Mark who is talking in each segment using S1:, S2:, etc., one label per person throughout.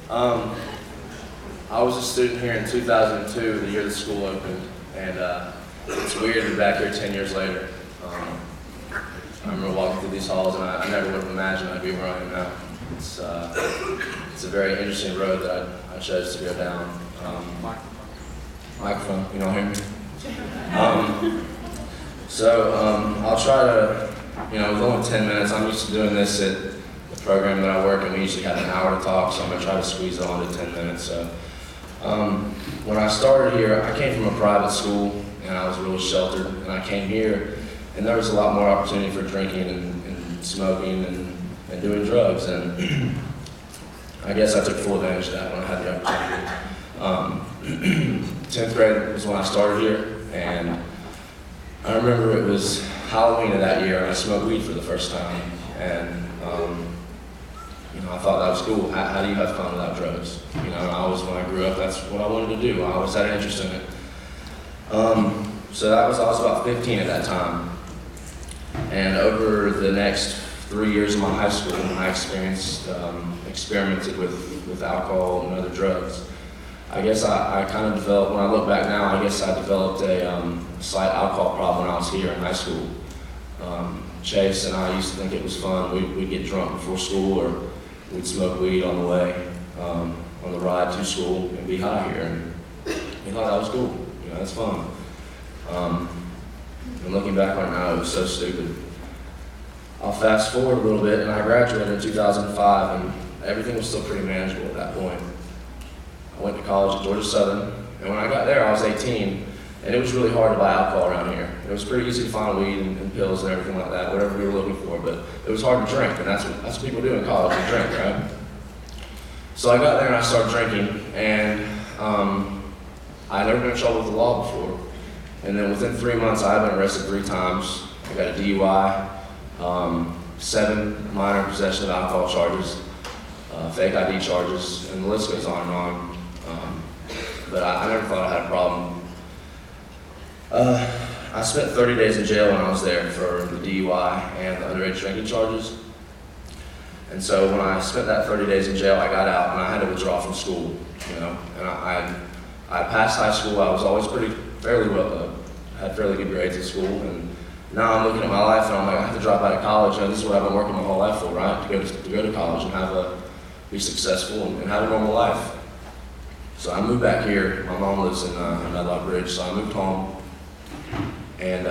S1: I was a student here in 2002, the year the school opened, and it's weird to be back here 10 years later. I remember walking through these halls, and I never would have imagined I'd be where I am now. It's a very interesting road that I chose to go down. Microphone, you don't hear me? I'll try to, with only 10 minutes, I'm used to doing this at the program that I work in. We usually have an hour to talk, so I'm going to try to squeeze it on to 10 minutes. So, when I started here, I came from a private school, and I was really sheltered, and I came here, and there was a lot more opportunity for drinking and smoking and doing drugs, and I guess I took full advantage of that when I had the opportunity. 10th grade was when I started here, and I remember it was Halloween of that year, and I smoked weed for the first time, and I thought that was cool. How do you have fun without drugs? When I grew up, that's what I wanted to do. I always had an interest in it. I was about 15 at that time, and over the next 3 years of my high school, I experimented with alcohol and other drugs. I guess I kind of developed, when I look back now, I guess I developed a slight alcohol problem when I was here in high school. Chase and I used to think it was fun. We'd get drunk before school, or we'd smoke weed on the way, on the ride to school, and be high here. And we thought that was cool. That's fun. And looking back on it now, it was so stupid. I'll fast forward a little bit, and I graduated in 2005, and everything was still pretty manageable at that point. I went to college at Georgia Southern, and when I got there, I was 18, and it was really hard to buy alcohol around here. It was pretty easy to find weed and pills and everything like that, whatever we were looking for, but it was hard to drink, and that's what people do in college, they drink, right? So I got there and I started drinking, and I'd never been in trouble with the law before. And then within 3 months, I had been arrested 3 times. I got a DUI, 7 minor possession of alcohol charges, fake ID charges, and the list goes on and on. But I never thought I had a problem. I spent 30 days in jail when I was there for the DUI and the underage drinking charges. And so when I spent that 30 days in jail, I got out and I had to withdraw from school, And I passed high school. I was always fairly well, had fairly good grades at school. And now I'm looking at my life and I'm like, I have to drop out of college. This is what I've been working my whole life for, right? To go to college and be successful and have a normal life. So I moved back here. My mom lives in Medlock Ridge, so I moved home. And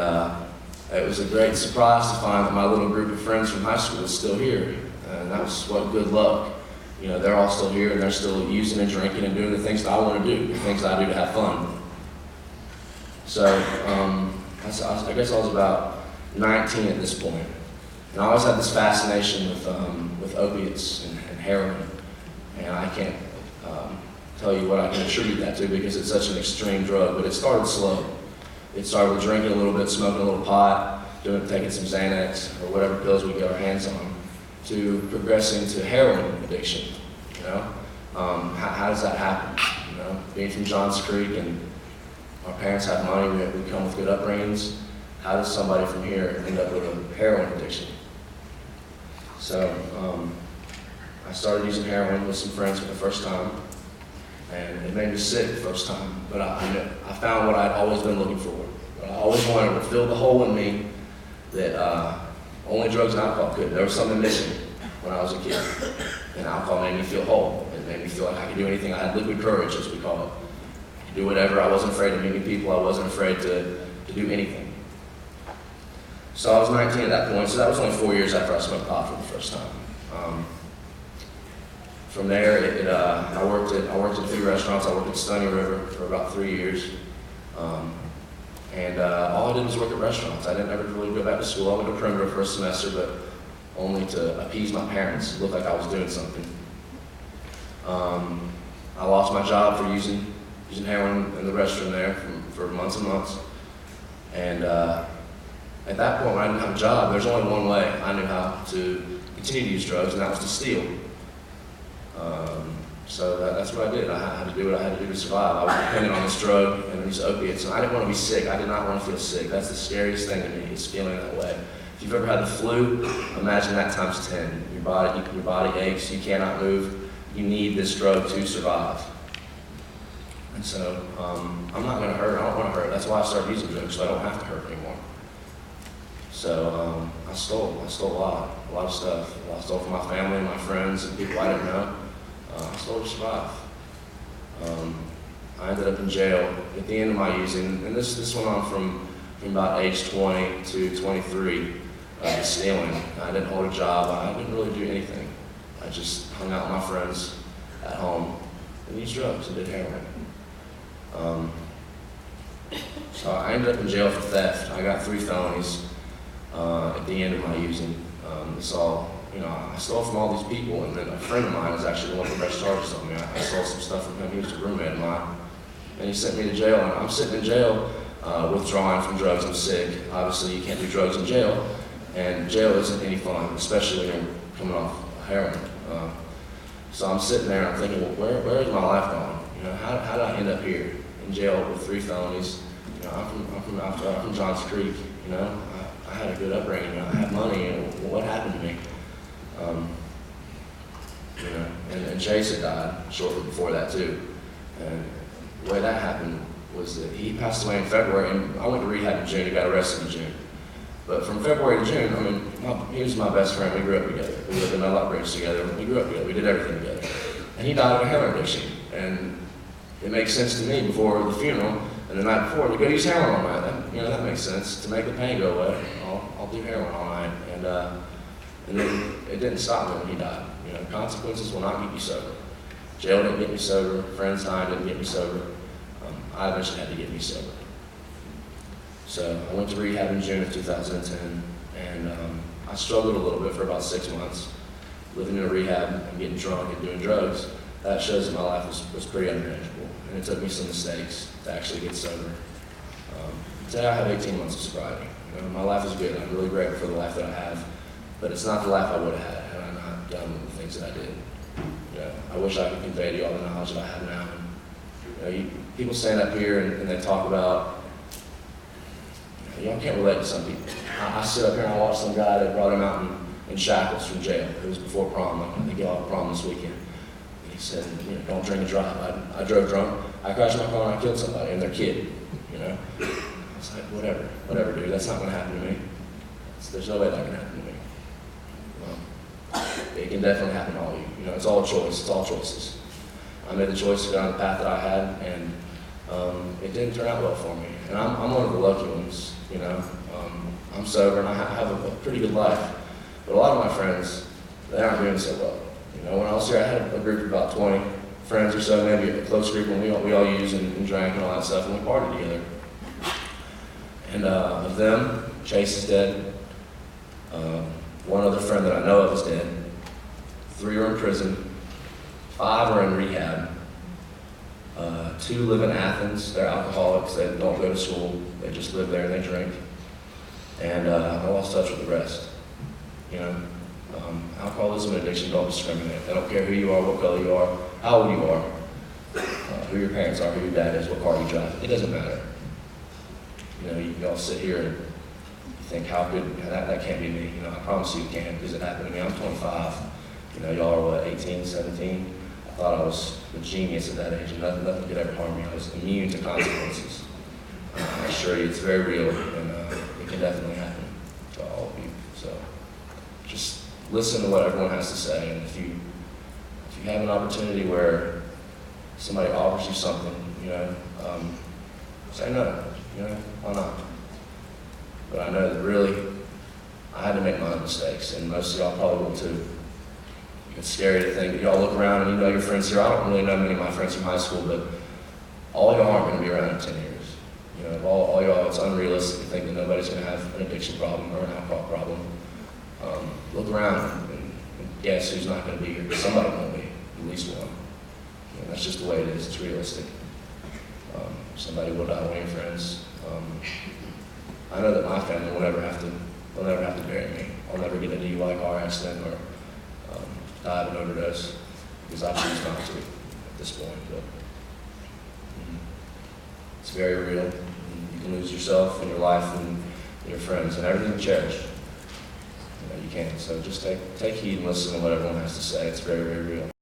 S1: it was a great surprise to find that my little group of friends from high school was still here. And that was good luck. They're all still here, and they're still using and drinking and doing the things that I want to do, the things that I do to have fun. So I guess I was about 19 at this point. And I always had this fascination with opiates and heroin. And I can't tell you what I can attribute that to because it's such an extreme drug, but it started slow. It started with drinking a little bit, smoking a little pot, taking some Xanax or whatever pills we get our hands on, to progressing to heroin addiction. How does that happen? Being from Johns Creek and our parents have money, we come with good upbringings. How does somebody from here end up with a heroin addiction? So I started using heroin with some friends for the first time, and it made me sick the first time. But I found what I'd always been looking for. I always wanted to fill the hole in me that only drugs and alcohol could. There was something missing when I was a kid, and alcohol made me feel whole. It made me feel like I could do anything. I had liquid courage, as we call it. I could do whatever. I wasn't afraid of meeting people. I wasn't afraid to do anything. So I was 19 at that point, so that was only 4 years after I smoked pot for the first time. From there, I worked at a few restaurants. I worked at Stony River for about 3 years. All I did was work at restaurants. I didn't ever really go back to school. I went to Perimeter for a semester, but only to appease my parents. It looked like I was doing something. I lost my job for using heroin in the restroom there for months and months. And at that point, when I didn't have a job, there's only one way I knew how to continue to use drugs, and that was to steal. So that's what I did. I had to do what I had to do to survive. I was dependent on this drug and these opiates, and I didn't want to be sick. I did not want to feel sick. That's the scariest thing to me, is feeling that way. If you've ever had the flu, imagine that times 10. Your body aches, you cannot move, you need this drug to survive. And so I'm not going to hurt. I don't want to hurt. That's why I started using drugs, so I don't have to hurt anymore. So I stole a lot of stuff. I stole from my family, my friends, and people I didn't know. I stole to survive. I ended up in jail at the end of my using, and this went on from about age 20 to 23, just stealing. I didn't hold a job. I didn't really do anything. I just hung out with my friends at home and used drugs and did heroin. So I ended up in jail for theft. I got 3 felonies at the end of my using. It's all, I stole from all these people, and then a friend of mine is actually the one who pressed charges on me. I stole some stuff from him. He was a roommate of mine, and he sent me to jail. And I'm sitting in jail, withdrawing from drugs. I'm sick. Obviously, you can't do drugs in jail, and jail isn't any fun, especially when you're coming off heroin. So I'm sitting there and I'm thinking, well, where is my life going? How did I end up here in jail with 3 felonies? I'm from Johns Creek. I had a good upbringing. I had money. And what happened to me? And Chase had died shortly before that too. And the way that happened was that he passed away in February, and I went to rehab in June. He got arrested in June. But from February to June, he was my best friend. We grew up together. We lived in Medlock Bridge together. We grew up together. We did everything together. And he died of a heroin addiction. And it makes sense to me before the funeral and the night before to go use heroin all night. That makes sense. To make the pain go away, I'll do heroin all night. And then it didn't stop me when he died. Consequences will not get you sober. Jail didn't get me sober. Friends dying didn't get me sober. I eventually had to get me sober. So I went to rehab in June of 2010, and I struggled a little bit for about 6 months, living in a rehab and getting drunk and doing drugs. That shows that my life was pretty unmanageable, and it took me some mistakes to actually get sober. Today I have 18 months of sobriety. My life is good. I'm really grateful for the life that I have, but it's not the life I would have had I not done the things that I did. I wish I could convey to you all the knowledge that I have now. People stand up here and they talk about, y'all can't relate to some people. I sit up here and I watch some guy that brought him out in shackles from jail. It was before prom. I think y'all have prom this weekend. And he said, don't drink and drive. I drove drunk. I crashed my car and I killed somebody and their kid. I was like, whatever, dude. That's not going to happen to me. There's no way that can happen to me. Well, it can definitely happen to all of you. It's all choice. It's all choices. I made the choice to go down the path that I had, and it didn't turn out well for me. And I'm one of the lucky ones. I'm sober and I have a pretty good life. But a lot of my friends, they aren't doing so well. When I was here, I had a group of about 20 friends or so, maybe a close group, and we all used and drank and all that stuff, and we partied together. And of them, Chase is dead. One other friend that I know of is dead. 3 are in prison. 5 are in rehab. 2 live in Athens. They're alcoholics. They don't go to school. They just live there and they drink. And I lost touch with the rest. Alcoholism and addiction don't discriminate. They don't care who you are, what color you are, how old you are, who your parents are, who your dad is, what car you drive. It doesn't matter. You all sit here and you think, how good, that can't be me. I promise you it can, because it happened to me. I'm 25. Y'all are 18, 17? I thought I was a genius at that age, and nothing could ever harm me. I was immune to consequences. I assure you, it's very real, and it can definitely happen to all of you. So just listen to what everyone has to say, and if you have an opportunity where somebody offers you something, say no. Why not? But I know that really, I had to make my own mistakes, and most of y'all probably will too. It's scary to think that y'all look around and your friends here. I don't really know many of my friends from high school, but all y'all aren't going to be around in 10 years. All y'all, it's unrealistic to think that nobody's going to have an addiction problem or an alcohol problem. Look around and guess who's not going to be here. Somebody won't be, at least one. That's just the way it is. It's realistic. Somebody will die, one of your friends. I know that my family will never have to bury me. I'll never get in a DUI car accident or die of an overdose, because I choose not to at this point. But it's very real. You can lose yourself and your life and your friends and everything you cherish. You can. So just take heed and listen to what everyone has to say. It's very, very real.